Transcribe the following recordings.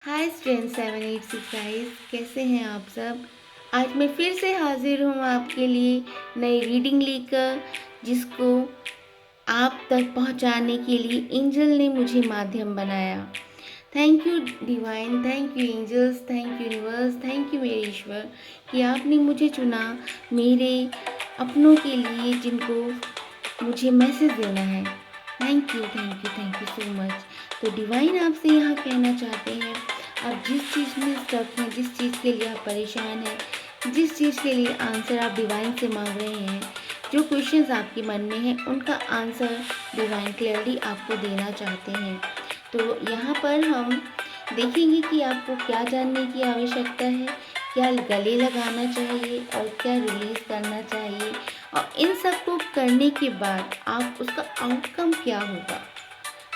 High strength 786 guys, कैसे हैं आप सब। आज मैं फिर से हाजिर हूँ आपके लिए नई रीडिंग लेकर, जिसको आप तक पहुँचाने के लिए एंजल ने मुझे माध्यम बनाया। Thank you divine, thank you angels, thank you universe, thank you मेरे ईश्वर कि आपने मुझे चुना मेरे अपनों के लिए, जिनको मुझे मैसेज देना है। Thank you, thank you, thank you so much. तो डिवाइन आपसे यहाँ कहना चाहते हैं, आप जिस चीज़ में स्टक हैं, जिस चीज़ के लिए आप परेशान हैं, जिस चीज़ के लिए आंसर आप डिवाइन से मांग रहे हैं, जो क्वेश्चंस आपके मन में हैं, उनका आंसर डिवाइन क्लियरली आपको देना चाहते हैं। तो यहाँ पर हम देखेंगे कि आपको क्या जानने की आवश्यकता है, क्या गले लगाना चाहिए और क्या रिलीज़ करना चाहिए, और इन सब को करने के बाद आप उसका आउटकम क्या होगा।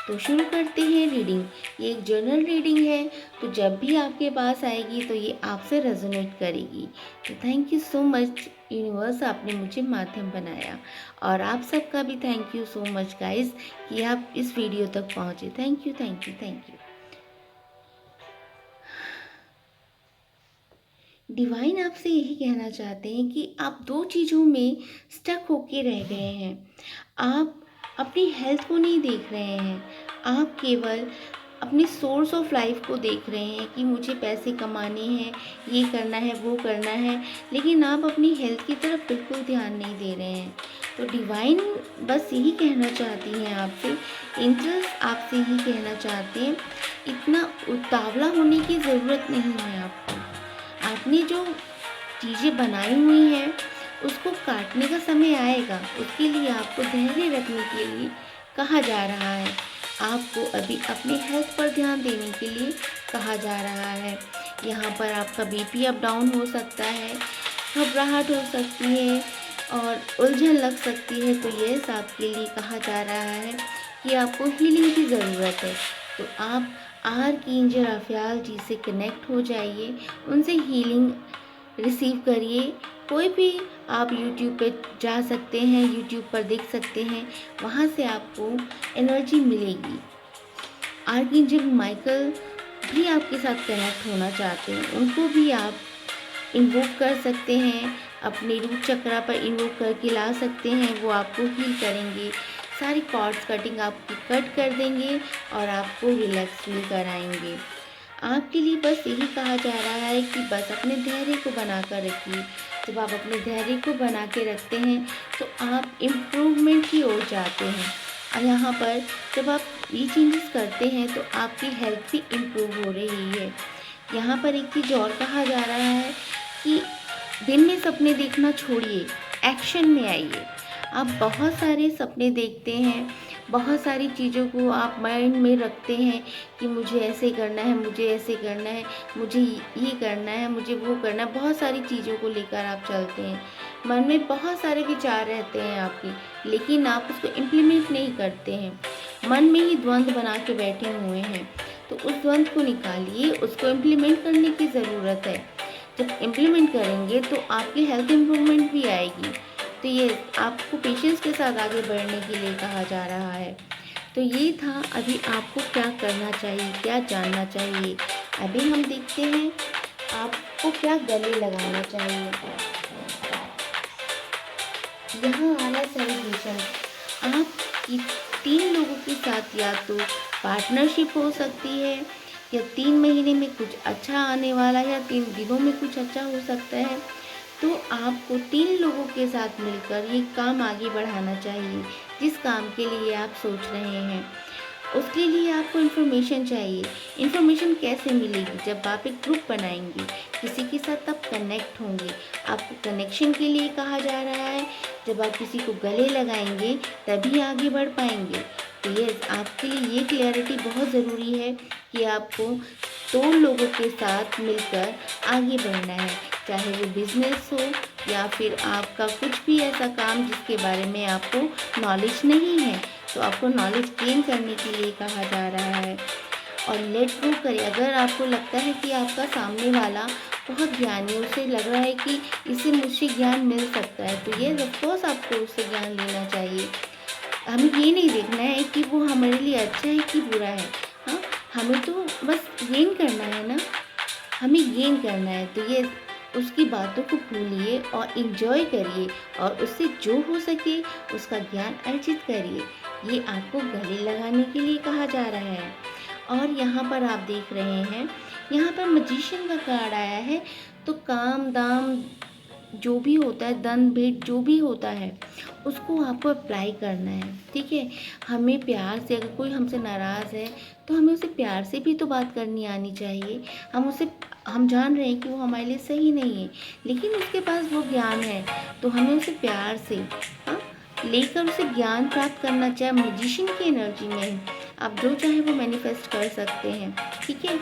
तो शुरू करते हैं रीडिंग। ये एक जर्नल रीडिंग है, तो जब भी आपके पास आएगी तो ये आपसे रेजोनेट करेगी। तो thank you so much universe, आपने मुझे माध्यम बनाया, और आप सबका भी thank you so much guys कि आप इस वीडियो तक पहुँचे। Thank you, thank you, thank you. Divine आपसे यही कहना चाहते हैं कि आप दो चीज़ों में स्टक होके रह गए हैं। आप अपनी हेल्थ को नहीं देख रहे हैं, आप केवल अपनी सोर्स ऑफ लाइफ को देख रहे हैं कि मुझे पैसे कमाने हैं, ये करना है, वो करना है, लेकिन आप अपनी हेल्थ की तरफ बिल्कुल ध्यान नहीं दे रहे हैं। तो डिवाइन बस यही कहना चाहती हैं आपसे, एंजल्स आपसे यही कहना चाहते हैं, इतना उतावला होने की ज़रूरत नहीं है आपको। आपने जो चीज़ें बनाई हुई हैं उसको काटने का समय आएगा, उसके लिए आपको धैर्य रखने के लिए कहा जा रहा है। आपको अभी अपने हेल्थ पर ध्यान देने के लिए कहा जा रहा है। यहाँ पर आपका बीपी अप डाउन हो सकता है, घबराहट हो सकती है और उलझन लग सकती है। तो ये आपके लिए कहा जा रहा है कि आपको हीलिंग की ज़रूरत है। तो आप आर्कएंजल राफेल जी से कनेक्ट हो जाइए, उनसे हीलिंग रिसीव करिए। कोई भी आप यूट्यूब पे जा सकते हैं, यूट्यूब पर देख सकते हैं, वहाँ से आपको एनर्जी मिलेगी। आर्कएंजल माइकल भी आपके साथ कनेक्ट होना चाहते हैं, उनको भी आप इन्वोक कर सकते हैं, अपने रूट चक्रा पर इन्वोक करके ला सकते हैं, वो आपको हील करेंगे। सारी कॉर्ड्स कटिंग आपकी कट कर देंगे और आपको रिलैक्स फील कराएंगे। आपके लिए बस यही कहा जा रहा है कि बस अपने धैर्य को बना कर रखिए। जब आप अपने धैर्य को बना के रखते हैं तो आप इम्प्रूवमेंट की ओर जाते हैं, और यहाँ पर जब आप ये चेंजेस करते हैं तो आपकी हेल्थ भी इम्प्रूव हो रही है। यहाँ पर एक चीज़ और कहा जा रहा है कि दिन में सपने देखना छोड़िए, एक्शन में आइए। आप बहुत सारे सपने देखते हैं, बहुत सारी चीज़ों को आप माइंड में रखते हैं कि मुझे ऐसे करना है, मुझे ऐसे करना है, मुझे ये करना है, मुझे वो करना है। बहुत सारी चीज़ों को लेकर आप चलते हैं, मन में बहुत सारे विचार रहते हैं आपके, लेकिन आप उसको इम्प्लीमेंट नहीं करते हैं, मन में ही द्वंद्व बना के बैठे हुए हैं। तो उस द्वंद्व को निकालिए, उसको इम्प्लीमेंट करने की ज़रूरत है। जब इम्प्लीमेंट करेंगे तो आपकी हेल्थ इम्प्रूवमेंट भी आएगी। तो ये आपको पेशेंस के साथ आगे बढ़ने के लिए कहा जा रहा है। तो ये था, अभी आपको क्या करना चाहिए, क्या जानना चाहिए। अभी हम देखते हैं आपको क्या गले लगाना चाहिए। यहाँ आ रहा है सेलिब्रेशन। आप तीन लोगों के साथ या तो पार्टनरशिप हो सकती है, या 3 महीने में कुछ अच्छा आने वाला है, या 3 दिनों में कुछ अच्छा हो सकता है। तो आपको 3 लोगों के साथ मिलकर ये काम आगे बढ़ाना चाहिए, जिस काम के लिए आप सोच रहे हैं। उसके लिए आपको इन्फॉर्मेशन चाहिए। इन्फॉर्मेशन कैसे मिलेगी? जब आप एक ग्रुप बनाएंगे, किसी के साथ आप कनेक्ट होंगे। आपको कनेक्शन के लिए कहा जा रहा है, जब आप किसी को गले लगाएंगे तभी आगे बढ़ पाएंगे। तो ये आपके लिए ये क्लैरिटी बहुत ज़रूरी है कि आपको 2 लोगों के साथ मिलकर आगे बढ़ना है, चाहे वो बिजनेस हो या फिर आपका कुछ भी ऐसा काम जिसके बारे में आपको नॉलेज नहीं है, तो आपको नॉलेज गेन करने के लिए कहा जा रहा है। और लेट गो करिए। अगर आपको लगता है कि आपका सामने वाला बहुत ज्ञानी, उसे लग रहा है कि इससे मुझसे ज्ञान मिल सकता है, तो ये ऑफकोर्स आपको उससे ज्ञान लेना चाहिए। हमें ये नहीं देखना है कि वो हमारे लिए अच्छा है कि बुरा है। हाँ, हमें तो बस गेन करना है ना, हमें गेन करना है। तो ये उसकी बातों को भूलिए और एंजॉय करिए और उससे जो हो सके उसका ज्ञान अर्जित करिए। ये आपको गले लगाने के लिए कहा जा रहा है। और यहाँ पर आप देख रहे हैं, यहाँ पर मैजिशियन का कार्ड आया है। तो काम दाम जो भी होता है, धन भेंट जो भी होता है, उसको आपको अप्लाई करना है। ठीक है, हमें प्यार से, अगर कोई हमसे नाराज़ है तो हमें उसे प्यार से भी तो बात करनी आनी चाहिए। हम जान रहे हैं कि वो हमारे लिए सही नहीं है, लेकिन उसके पास वो ज्ञान है, तो हमें उसे प्यार से, हाँ, लेकर उसे ज्ञान प्राप्त करना चाहिए। मैजिशियन की एनर्जी में आप जो चाहे वो मैनिफेस्ट कर सकते हैं। ठीक है,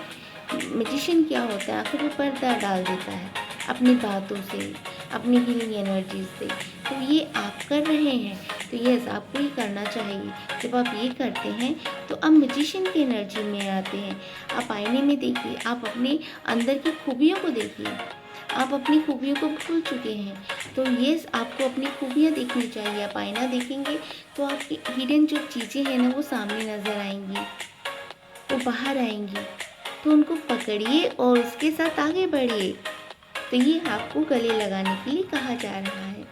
मैजिशियन क्या होता है, आखिर वो पर्दा डाल देता है अपनी बातों से, अपनी हीलिंग एनर्जी से। तो ये आप कर रहे हैं, तो यस, आपको ही करना चाहिए। जब आप ये करते हैं तो आप मैजिशियन की एनर्जी में आते हैं। आप आईने में देखिए, आप अपने अंदर की खूबियों को देखिए। आप अपनी खूबियों को भूल चुके हैं, तो यस, आपको अपनी खूबियाँ देखनी चाहिए। आप आईना देखेंगे तो आपकी हिडन जो चीज़ें हैं ना, वो सामने नज़र आएंगी, वो बाहर आएंगी। तो उनको पकड़िए और उसके साथ आगे बढ़िए। तो ये आपको गले लगाने के लिए कहा जा रहा है।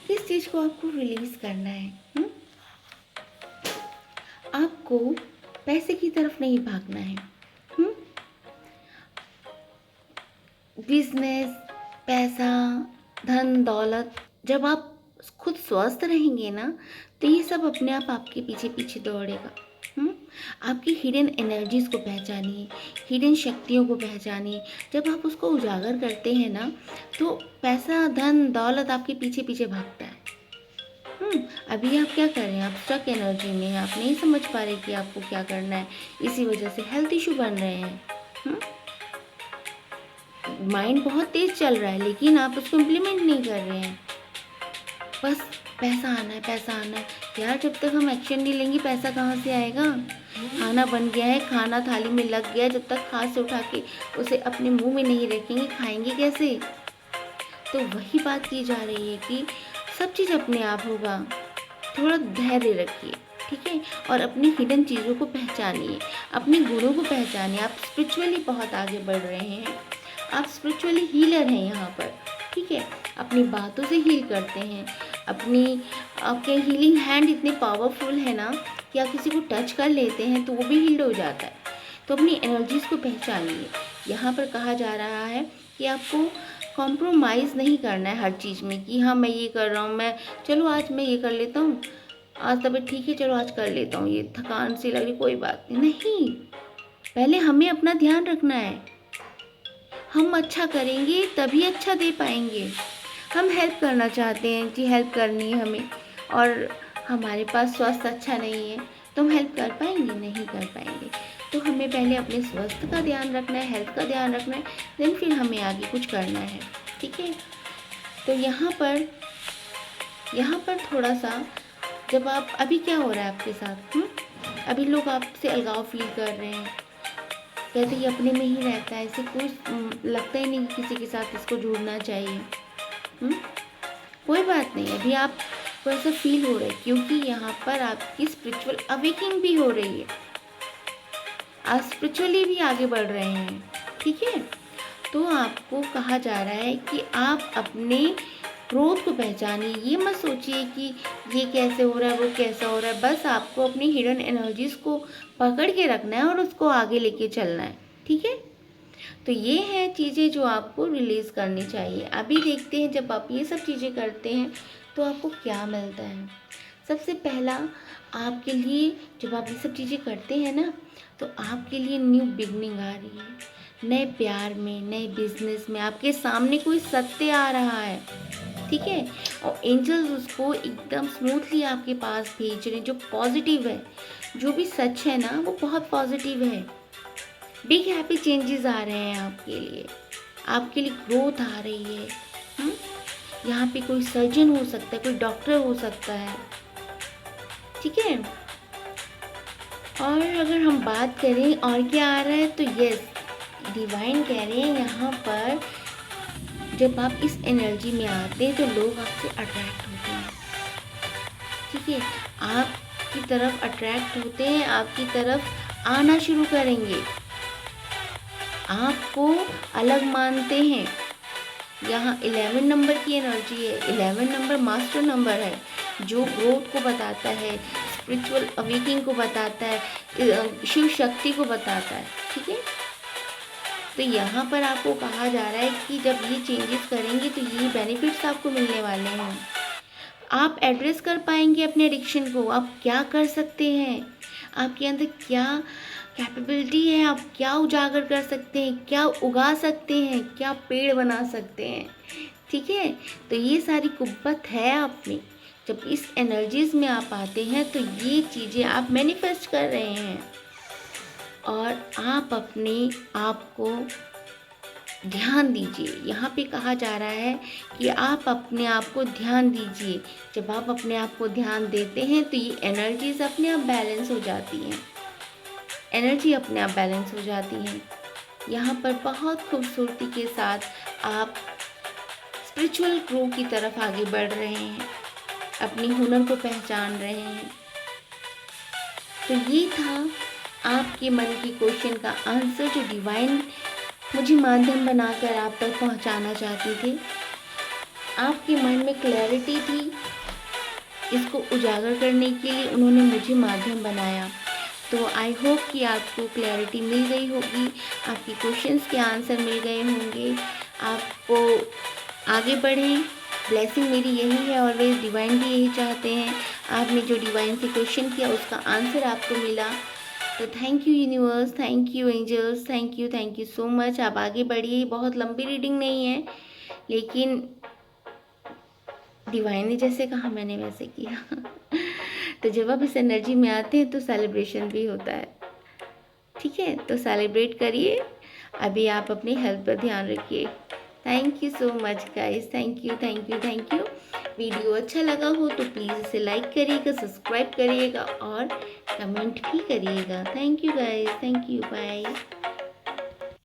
किस चीज़ को आपको रिलीज करना है? आपको पैसे की तरफ नहीं भागना है। बिजनेस, पैसा, धन दौलत, जब आप खुद स्वस्थ रहेंगे ना, तो ये सब अपने आप आपके पीछे पीछे दौड़ेगा। आपकी हिडन एनर्जीज़ को पहचानिए, हिडन शक्तियों को पहचानिए। जब आप उसको उजागर करते हैं ना, तो पैसा, धन दौलत आपके पीछे पीछे भागता है। अभी आप क्या कर रहे हैं? आप स्टक एनर्जी में हैं, आप नहीं समझ पा रहे कि आपको क्या करना है। इसी वजह से हेल्थ इशू बन रहे हैं। माइंड बहुत तेज चल रहा है, लेकिन आप उसको इम्प्लीमेंट नहीं कर रहे हैं। बस पैसा आना है, पैसा आना है। यार, जब तक हम एक्शन नहीं लेंगे, पैसा कहाँ से आएगा? खाना बन गया है, खाना थाली में लग गया, जब तक हाथ से उठा के उसे अपने मुंह में नहीं रखेंगे, खाएंगे कैसे? तो वही बात की जा रही है कि सब चीज़ अपने आप होगा। थोड़ा धैर्य रखिए, ठीक है, और अपनी हिडन चीज़ों को पहचानिए, अपने गुणों को पहचानिए। आप स्पिरिचुअली बहुत आगे बढ़ रहे हैं, आप स्पिरिचुअली हीलर हैं यहाँ पर। ठीक है, अपनी बातों से हील करते हैं। आपके हीलिंग हैंड इतने पावरफुल है ना कि आप किसी को टच कर लेते हैं तो वो भी हील्ड हो जाता है। तो अपनी एनर्जीज़ को पहचानिए। यहाँ पर कहा जा रहा है कि आपको कॉम्प्रोमाइज़ नहीं करना है हर चीज़ में, कि हाँ, मैं ये कर रहा हूँ, चलो आज मैं ये कर लेता हूँ, आज तबीयत ठीक है, चलो आज कर लेता हूँ, ये थकान सी लग रही, कोई बात नहीं। पहले हमें अपना ध्यान रखना है। हम अच्छा करेंगे तभी अच्छा दे पाएंगे। हम हेल्प करना चाहते हैं कि हेल्प करनी है हमें, और हमारे पास स्वास्थ्य अच्छा नहीं है, तो हम हेल्प कर पाएंगे? नहीं कर पाएंगे। तो हमें पहले अपने स्वास्थ्य का ध्यान रखना है, हेल्थ का ध्यान रखना है, देन फिर हमें आगे कुछ करना है। ठीक है, तो यहाँ पर थोड़ा सा, जब आप, अभी क्या हो रहा है आपके साथ? अभी लोग आपसे अलगाव फील कर रहे हैं, कहते ये अपने में ही रहता है, इसे कोई लगता ही नहीं कि किसी के साथ इसको जुड़ना चाहिए। कोई बात नहीं, अभी आप को ऐसा फील हो रहा है क्योंकि यहाँ पर आपकी स्पिरिचुअल अवेकिंग भी हो रही है, आप स्पिरिचुअली भी आगे बढ़ रहे हैं। ठीक है, तो आपको कहा जा रहा है कि आप अपने ग्रोथ को पहचानिए। ये मत सोचिए कि ये कैसे हो रहा है, वो कैसा हो रहा है। बस आपको अपनी हिडन एनर्जीज़ को पकड़ के रखना है और उसको आगे लेके चलना है। ठीक है, तो ये हैं चीज़ें जो आपको रिलीज़ करनी चाहिए। अभी देखते हैं, जब आप ये सब चीज़ें करते हैं तो आपको क्या मिलता है। सबसे पहला, आपके लिए जब आप ये सब चीज़ें करते हैं ना, तो आपके लिए न्यू बिगनिंग आ रही है। नए प्यार में, नए बिजनेस में आपके सामने कोई सत्य आ रहा है। ठीक है, और एंजल्स उसको एकदम स्मूथली आपके पास भेज रहे हैं, जो पॉजिटिव है, जो भी सच है ना, वो बहुत पॉजिटिव है। बिग हैप्पी चेंजेस आ रहे हैं आपके लिए ग्रोथ आ रही है। यहाँ पे कोई सर्जन हो सकता है, कोई डॉक्टर हो सकता है। ठीक है, और अगर हम बात करें और क्या आ रहा है, तो यस, डिवाइन कह रहे हैं यहाँ पर, जब आप इस एनर्जी में आते हैं तो लोग आपसे अट्रैक्ट होते हैं। ठीक है, आप आपकी तरफ अट्रैक्ट होते हैं, आपकी तरफ आना शुरू करेंगे, आपको अलग मानते हैं। यहाँ 11 नंबर की एनर्जी है। 11 नंबर मास्टर नंबर है, जो ग्रोथ को बताता है, स्पिरिचुअल अवेकिंग को बताता है, शिव शक्ति को बताता है। ठीक है, तो यहाँ पर आपको कहा जा रहा है कि जब ये चेंजेस करेंगे तो ये बेनिफिट्स आपको मिलने वाले हैं। आप एड्रेस कर पाएंगे अपने एडिक्शन को। आप क्या कर सकते हैं, आपके अंदर क्या कैपेबिलिटी है, आप क्या उजागर कर सकते हैं, क्या उगा सकते हैं, क्या पेड़ बना सकते हैं। ठीक है, तो ये सारी कुव्वत है आप में। जब इस एनर्जीज में आप आते हैं तो ये चीज़ें आप मैनिफेस्ट कर रहे हैं, और आप अपने आप को ध्यान दीजिए। यहाँ पे कहा जा रहा है कि आप अपने आप को ध्यान दीजिए। जब आप अपने आप को ध्यान देते हैं तो ये एनर्जीज अपने आप बैलेंस हो जाती हैं, एनर्जी अपने आप बैलेंस हो जाती है। यहाँ पर बहुत खूबसूरती के साथ आप स्पिरिचुअल ग्रो की तरफ आगे बढ़ रहे हैं, अपनी हुनर को पहचान रहे हैं। तो ये था आपके मन की क्वेश्चन का आंसर, जो डिवाइन मुझे माध्यम बनाकर आप तक पहुंचाना चाहती थी। आपके मन में क्लैरिटी थी, इसको उजागर करने के लिए उन्होंने मुझे माध्यम बनाया। तो आई होप कि आपको क्लैरिटी मिल गई होगी, आपकी क्वेश्चंस के आंसर मिल गए होंगे, आपको आगे बढ़ें। ब्लेसिंग मेरी यही है, ऑलवेज डिवाइन भी यही चाहते हैं। आपने जो डिवाइन से क्वेश्चन किया उसका आंसर आपको मिला, तो thank you universe, thank you angels, thank you so much. आप आगे बढ़िए। बहुत लंबी रीडिंग नहीं है, लेकिन डिवाइन ने जैसे कहा मैंने वैसे किया। तो जब आप इस एनर्जी में आते हैं तो सेलिब्रेशन भी होता है। ठीक है, तो सेलिब्रेट करिए। अभी आप अपनी हेल्थ पर ध्यान रखिए। Thank you so much guys, thank you. Video अच्छा लगा हो तो प्लीज़ इसे लाइक करिएगा, सब्सक्राइब करिएगा और कमेंट भी करिएगा। Thank you guys, thank you, bye.